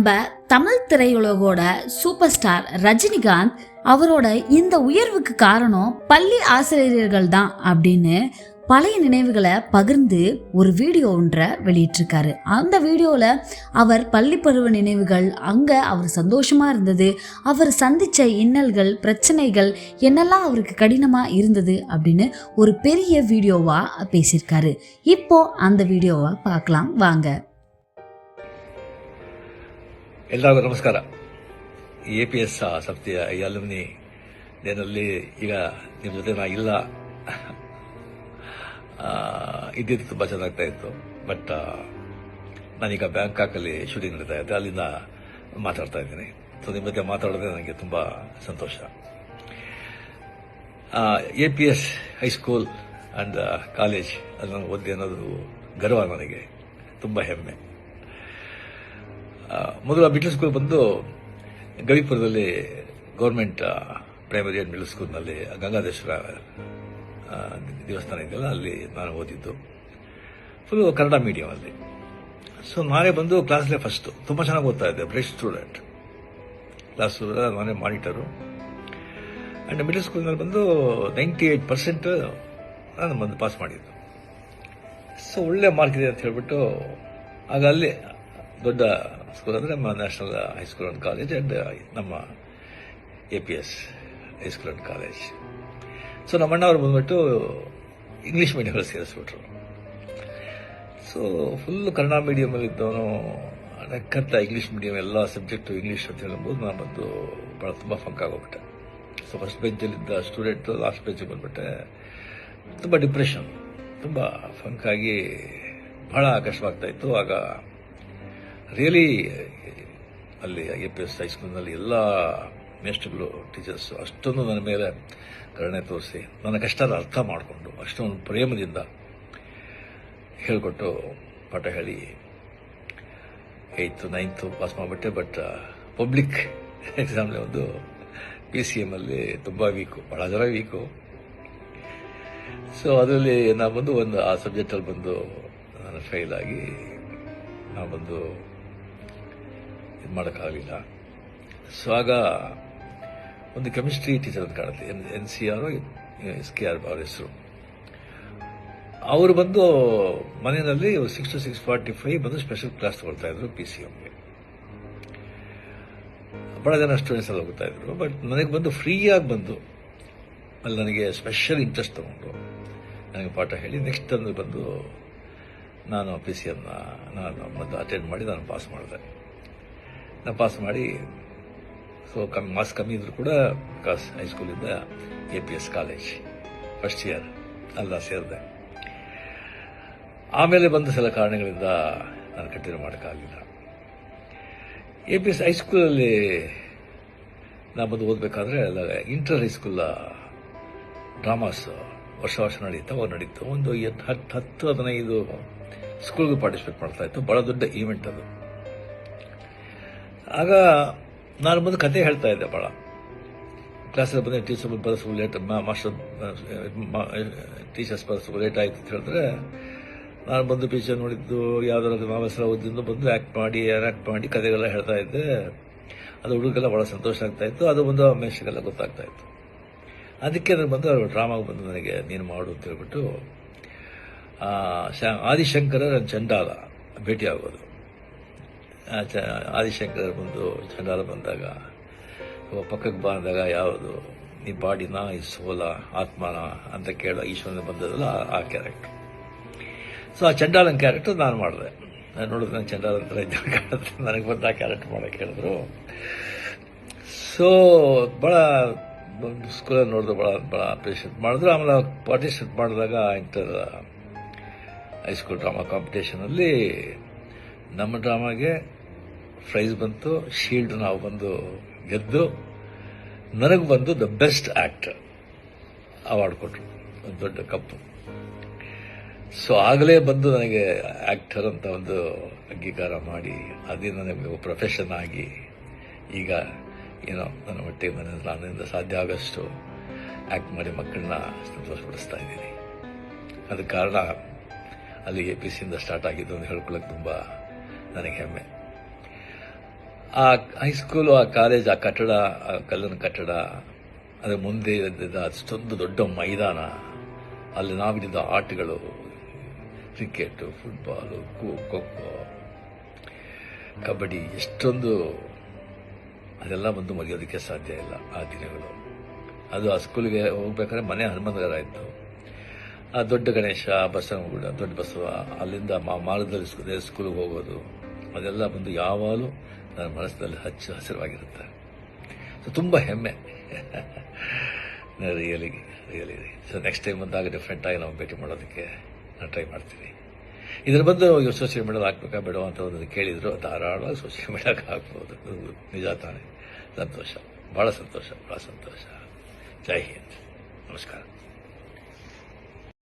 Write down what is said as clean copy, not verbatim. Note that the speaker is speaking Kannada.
நம்ம தமிழ் திரையுலகோட சூப்பர் ஸ்டார் ரஜினிகாந்த் அவரோட இந்த உயர்வுக்கு காரணம் பள்ளி ஆசிரியர்கள் தான் அப்படின்னு பழைய நினைவுகளை பகிர்ந்து ஒரு வீடியோ ஒன்றை வெளியிட்டிருக்காரு. அந்த வீடியோவில் அவர் பள்ளி பருவ நினைவுகள், அங்கே அவர் சந்தோஷமா இருந்தது, அவர் சந்திச்ச இன்னல்கள், பிரச்சனைகள் என்னெல்லாம் அவருக்கு கடினமாக இருந்தது அப்படின்னு ஒரு பெரிய வீடியோவாக பேசியிருக்காரு. இப்போ அந்த வீடியோவை பார்க்கலாம் வாங்க. ಎಲ್ಲರಿಗೂ ನಮಸ್ಕಾರ. APS ಸಂಸ್ಥೆಯ ಈ ಅಲ್ಯುಮಿನಿ ಡೇನಲ್ಲಿ ಈಗ ನಿಮ್ಮ ಜೊತೆ ನಾ ಇಲ್ಲ, ಇದ್ದಿದ್ದು ತುಂಬ ಚೆನ್ನಾಗ್ತಾ ಇತ್ತು. ಬಟ್ ನಾನೀಗ ಬ್ಯಾಂಕಾಕಲ್ಲಿ ಶೂಟಿಂಗ್ ನಡೀತಾ ಇದ್ದೆ, ಅಲ್ಲಿಂದ ಮಾತಾಡ್ತಾ ಇದ್ದೀನಿ. ಸೊ ನಿಮ್ಮ ಜೊತೆ ಮಾತಾಡೋದೇ ನನಗೆ ತುಂಬ ಸಂತೋಷ. APS ಹೈಸ್ಕೂಲ್ ಆ್ಯಂಡ್ ಕಾಲೇಜ್ ಅಲ್ಲಿ ನಾನು ಓದಿದೆ ಅನ್ನೋದು ಗರ್ವ, ನನಗೆ ತುಂಬ ಹೆಮ್ಮೆ. ಮೊದಲು ಮಿಡ್ಲ್ ಸ್ಕೂಲ್ ಬಂದು ಗವಿಪುರದಲ್ಲಿ ಗೌರ್ಮೆಂಟ್ ಪ್ರೈಮರಿ ಆ್ಯಂಡ್ ಮಿಡ್ಲ್ ಸ್ಕೂಲ್ನಲ್ಲಿ ಗಂಗಾಧೇಶ್ವರ ದೇವಸ್ಥಾನ ಇದೆಯಲ್ಲ, ಅಲ್ಲಿ ನಾನು ಓದಿದ್ದು. ಫುಲ್ಲು ಕನ್ನಡ ಮೀಡಿಯಮಲ್ಲಿ. ಸೊ ನಾನೇ ಬಂದು ಕ್ಲಾಸ್ಲೇ ಫಸ್ಟು, ತುಂಬ ಚೆನ್ನಾಗಿ ಓದ್ತಾ ಇದ್ದೆ, ಬ್ರೈಟ್ ಸ್ಟೂಡೆಂಟ್. ಕ್ಲಾಸ್ ನಾನೇ ಮಾನಿಟರು. ಆ್ಯಂಡ್ ಮಿಡ್ಲ್ ಸ್ಕೂಲ್ನಲ್ಲಿ ಬಂದು 98% ನಾನು ಬಂದು ಪಾಸ್ ಮಾಡಿದ್ದು. ಸೊ ಒಳ್ಳೆ ಮಾರ್ಕ್ ಇದೆ ಅಂತ ಹೇಳ್ಬಿಟ್ಟು ಆಗ ಅಲ್ಲಿ ದೊಡ್ಡ ಸ್ಕೂಲ್ ಅಂದರೆ ನಮ್ಮ national high school and college and ನಮ್ಮ APS high school and college. So ನಮ್ಮ ಅಣ್ಣವ್ರು ಬಂದ್ಬಿಟ್ಟು ಇಂಗ್ಲೀಷ್ ಮೀಡಿಯಮಲ್ಲಿ ಸೇರಿಸ್ಬಿಟ್ರು. ಸೊ ಫುಲ್ಲು ಕನ್ನಡ ಮೀಡಿಯಮಲ್ಲಿದ್ದವನು ನಕ್ಕಂತ ಇಂಗ್ಲೀಷ್ ಮೀಡಿಯಮ್ ಎಲ್ಲ ಸಬ್ಜೆಕ್ಟು ಇಂಗ್ಲೀಷ್ ಅಂತ ಹೇಳ್ಬೋದು. ನಾನು ಬಂದು ಭಾಳ ತುಂಬ ಫಂಕ್ ಆಗೋಗ್ಬಿಟ್ಟೆ. ಸೊ ಫಸ್ಟ್ ಬೆಂಚಲ್ಲಿದ್ದ ಸ್ಟೂಡೆಂಟು ಲಾಸ್ಟ್ ಬೆಂಚಿಗೆ ಬಂದುಬಿಟ್ಟೆ. ತುಂಬ ಡಿಪ್ರೆಷನ್, ತುಂಬ ಫಂಕಾಗಿ ಭಾಳ ಕಷ್ಟವಾಗ್ತಾಯಿತ್ತು. ಆಗ ರಿಯಲಿ ಅಲ್ಲಿ APS ಹೈಸ್ಕೂಲ್ನಲ್ಲಿ ಎಲ್ಲ ಮೇಸ್ಟ್ರುಗಳು, ಟೀಚರ್ಸು ಅಷ್ಟೊಂದು ನನ್ನ ಮೇಲೆ ಕರುಣೆ ತೋರಿಸಿ, ನನ್ನ ಕಷ್ಟನ ಅರ್ಥ ಮಾಡಿಕೊಂಡು ಅಷ್ಟೊಂದು ಪ್ರೇಮದಿಂದ ಹೇಳಿಕೊಟ್ಟು ಪಾಠ ಹೇಳಿ 8th 9th ಪಾಸ್ ಮಾಡಿಬಿಟ್ಟೆ. ಬಟ್ ಪಬ್ಲಿಕ್ ಎಕ್ಸಾಮ್ಲಿ ಒಂದು PCM ಅಲ್ಲಿ ತುಂಬ ವೀಕು, ಭಾಳ ಜನ ವೀಕು. ಸೊ ಅದರಲ್ಲಿ ನಾನು ಬಂದು ಆ ಸಬ್ಜೆಕ್ಟಲ್ಲಿ ಬಂದು ನಾನು ಫೇಲ್ ಆಗಿ ನಾವು ಬಂದು ಇದು ಮಾಡೋಕ್ಕಾಗಲಿಲ್ಲ. ಸೊ ಆಗ ಒಂದು ಕೆಮಿಸ್ಟ್ರಿ ಟೀಚರ್ ಅಂತ ಕಾಣುತ್ತೆ, NCR SKR ಅವ್ರ ಹೆಸರು. ಅವರು ಬಂದು ಮನೆಯಲ್ಲಿ 6 to 6:45 ಬಂದು ಸ್ಪೆಷಲ್ ಕ್ಲಾಸ್ ತಗೊಳ್ತಾ ಇದ್ರು PCMಗೆ. ಬಹಳ ಜನ ಸ್ಟೂಡೆಂಟ್ಸ್ ಎಲ್ಲ ಹೋಗ್ತಾ ಇದ್ರು. ಬಟ್ ನನಗೆ ಬಂದು ಫ್ರೀಯಾಗಿ ಬಂದು ಅಲ್ಲಿ ನನಗೆ ಸ್ಪೆಷಲ್ ಇಂಟ್ರೆಸ್ಟ್ ತಗೊಂಡು ನನಗೆ ಪಾಠ ಹೇಳಿ ನೆಕ್ಸ್ಟ್ ಅಂದ್ರೆ ಬಂದು ನಾನು PCM ನಾನು ಮತ್ತು ಅಟೆಂಡ್ ಮಾಡಿ ನಾನು ಪಾಸ್ ಮಾಡಿದೆ. ನಾನು ಪಾಸ್ ಮಾಡಿ ಸೊ ಮಾರ್ಕ್ಸ್ ಕಮ್ಮಿ ಇದ್ರು ಕೂಡ ಬಿಕಾಸ್ ಹೈಸ್ಕೂಲಿಂದ APS ಕಾಲೇಜ್ ಫಸ್ಟ್ ಇಯರ್ ಅಲ್ಲ ಸೇರಿದೆ. ಆಮೇಲೆ ಬಂದ ಸಲ ಕಾರಣಗಳಿಂದ ನಾನು ಕಂಟಿನ್ಯೂ ಮಾಡೋಕ್ಕಾಗಲಿಲ್ಲ. APS ಹೈಸ್ಕೂಲಲ್ಲಿ ನಾನು ಬಂದು ಓದಬೇಕಾದ್ರೆ ಇಂಟರ್ ಹೈಸ್ಕೂಲ್ ಡ್ರಾಮಾಸ್ ವರ್ಷ ನಡೀತು. ಒಂದು 10-15 ಸ್ಕೂಲ್ಗೆ ಪಾರ್ಟಿಸಿಪೇಟ್ ಮಾಡ್ತಾ ಇತ್ತು. ಭಾಳ ದೊಡ್ಡ ಈವೆಂಟ್ ಅದು. ಆಗ ನಾನು ಬಂದು ಕತೆ ಹೇಳ್ತಾ ಇದ್ದೆ. ಭಾಳ ಕ್ಲಾಸಲ್ಲಿ ಬಂದು ಟೀಚರ್ ಬರೋದು ಲೇಟ್, ಮಾಸ್ಟರ್ ಟೀಚರ್ಸ್ ಬರೋದು ಲೇಟ್ ಆಯಿತು ಅಂತ ಹೇಳಿದ್ರೆ ನಾನು ಬಂದು ಪಿಕ್ಚರ್ ನೋಡಿದ್ದು ಯಾವುದಾದ್ರು ನಾವೆಲ್ಲ ಓದಿದ್ದು ಬಂದು ಆ್ಯಕ್ಟ್ ಮಾಡಿ ಕತೆಗೆಲ್ಲ ಹೇಳ್ತಾ ಇದ್ದೆ. ಅದು ಹುಡುಗೆಲ್ಲ ಭಾಳ ಸಂತೋಷ ಆಗ್ತಾ ಇತ್ತು. ಅದು ಬಂದು ಮೇಷ್ಟ್ರಿಗೆಲ್ಲ ಗೊತ್ತಾಗ್ತಾ ಇತ್ತು. ಅದಕ್ಕೆ ನಾನು ಬಂದು ಡ್ರಾಮಾಗೆ ಬಂದು ನನಗೆ ನೀನು ಮಾಡು ಅಂತ ಹೇಳ್ಬಿಟ್ಟು ಆದಿಶಂಕರ ಚಂಡಾಲ ಭೇಟಿ ಆಗೋದು. ಆದಿಶಂಕರ ಬಂದು ಚಂಡಾಲ ಬಂದಾಗ ಪಕ್ಕಕ್ಕೆ ಬಂದಾಗ ಯಾವುದು ನೀ ಬಾಡಿನ ಈ ಸೋಲ ಆತ್ಮನ ಅಂತ ಕೇಳೋ ಈಶ್ವರನ ಬಂದದಲ್ಲ ಆ ಕ್ಯಾರೆಕ್ಟರ್. ಸೊ ಆ ಚಂಡಾಲನ ಕ್ಯಾರೆಕ್ಟರ್ ನಾನು ಮಾಡಿದೆ. ನಾನು ನೋಡಿದ್ರೆ ನಾನು ಚಂಡಾಲ ಅಂತ ಕಾಣುತ್ತೆ, ನನಗೆ ಬಂದು ಆ ಕ್ಯಾರೆಕ್ಟರ್ ಮಾಡೋಕ್ಕೆ ಹೇಳಿದ್ರು. ಸೊ ಭಾಳ ಸ್ಕೂಲಲ್ಲಿ ನೋಡಿದ್ರು, ಭಾಳ ಅಪ್ರಿಷಿಯೇಟ್ ಮಾಡಿದ್ರು. ಆಮೇಲೆ ಪಾರ್ಟಿಸಿಪೇಟ್ ಮಾಡಿದಾಗ ಇಂಟರ್ ಹೈಸ್ಕೂಲ್ ಡ್ರಾಮಾ ಕಾಂಪಿಟೇಷನಲ್ಲಿ ನಮ್ಮ ಡ್ರಾಮಾಗೆ ಪ್ರೈಸ್ ಬಂತು, ಶೀಲ್ಡ್ ನಾವು ಬಂದು ಗೆದ್ದು ನನಗೆ ಬಂದು ದ ಬೆಸ್ಟ್ ಆ್ಯಕ್ಟರ್ ಅವಾರ್ಡ್ ಕೊಟ್ಟರು, ಒಂದು ದೊಡ್ಡ ಕಪ್ಪು. ಸೊ ಆಗಲೇ ಬಂದು ನನಗೆ ಆ್ಯಕ್ಟರ್ ಅಂತ ಒಂದು ಅಂಗೀಕಾರ ಮಾಡಿ ಅದೇ ನನಗೆ ಪ್ರೊಫೆಷನ್ ಆಗಿ ಈಗ ಏನೋ ನನ್ನ ಮಟ್ಟಿಗೆ ನನ್ನಿಂದ ಸಾಧ್ಯ ಆಗೋಷ್ಟು ಆ್ಯಕ್ಟ್ ಮಾಡಿ ಮಕ್ಕಳನ್ನ ಸಂತೋಷಪಡಿಸ್ತಾ ಇದ್ದೀನಿ. ಅದಕ್ಕೆ ಕಾರಣ ಅಲ್ಲಿ APSಯಿಂದ ಸ್ಟಾರ್ಟ್ ಆಗಿದ್ದು ಅಂತ ಹೇಳ್ಕೊಳ್ಳೋಕೆ ತುಂಬ ನನಗೆ ಹೆಮ್ಮೆ. ಆ ಹೈಸ್ಕೂಲು, ಆ ಕಾಲೇಜ್, ಆ ಕಟ್ಟಡ, ಆ ಕಲ್ಲಿನ ಕಟ್ಟಡ, ಅದರ ಮುಂದೆ ಇದ್ದ ಅಷ್ಟೊಂದು ದೊಡ್ಡ ಮೈದಾನ, ಅಲ್ಲಿ ನಾವಿದ್ದ ಆಟಗಳು, ಕ್ರಿಕೆಟ್, ಫುಟ್ಬಾಲು, ಖೋ-ಖೋ, ಕಬಡ್ಡಿ, ಎಷ್ಟೊಂದು, ಅದೆಲ್ಲ ಬಂದು ಮರೆಯೋದಕ್ಕೆ ಸಾಧ್ಯ ಇಲ್ಲ ಆ ದಿನಗಳು. ಅದು ಆ ಸ್ಕೂಲಿಗೆ ಹೋಗ್ಬೇಕಾದ್ರೆ ಮನೆ ಹನುಮಂತಗರ ಇತ್ತು. ಆ ದೊಡ್ಡ ಗಣೇಶ, ಬಸವನಗುಡ, ದೊಡ್ಡ ಬಸವ, ಅಲ್ಲಿಂದ ಮಾರ್ಗದಲ್ಲಿ ಸ್ಕೂಲಿಗೆ ಹೋಗೋದು, ಅದೆಲ್ಲ ಬಂದು ಯಾವಾಗಲೂ ನನ್ನ ಮನಸ್ಸಿನಲ್ಲಿ ಹಸಿರವಾಗಿರುತ್ತೆ. ಸೊ ತುಂಬ ಹೆಮ್ಮೆ. ರಿಯಲಿ. ಸೊ ನೆಕ್ಸ್ಟ್ ಟೈಮ್ ಬಂದಾಗ ಡಿಫ್ರೆಂಟ್ ಆಗಿ ನಾವು ಭೇಟಿ ಮಾಡೋದಕ್ಕೆ ನಾನು ಟ್ರೈ ಮಾಡ್ತೀನಿ. ಇದ್ರ ಬಂದು ಸೋಷಿಯಲ್ ಮೀಡಿಯಾದ ಹಾಕ್ಬೇಕಾ ಬೇಡ ಅಂತ ಒಂದು ಕೇಳಿದ್ರು. ಧಾರಾಳವಾಗಿ ಸೋಷಿಯಲ್ ಮೀಡಿಯಾಕ್ಕೆ ಹಾಕ್ಬೋದು. ನಿಜ ತಾನೇ. ಸಂತೋಷ, ಭಾಳ ಸಂತೋಷ. ಜೈ ಹಿಂದ್. ನಮಸ್ಕಾರ.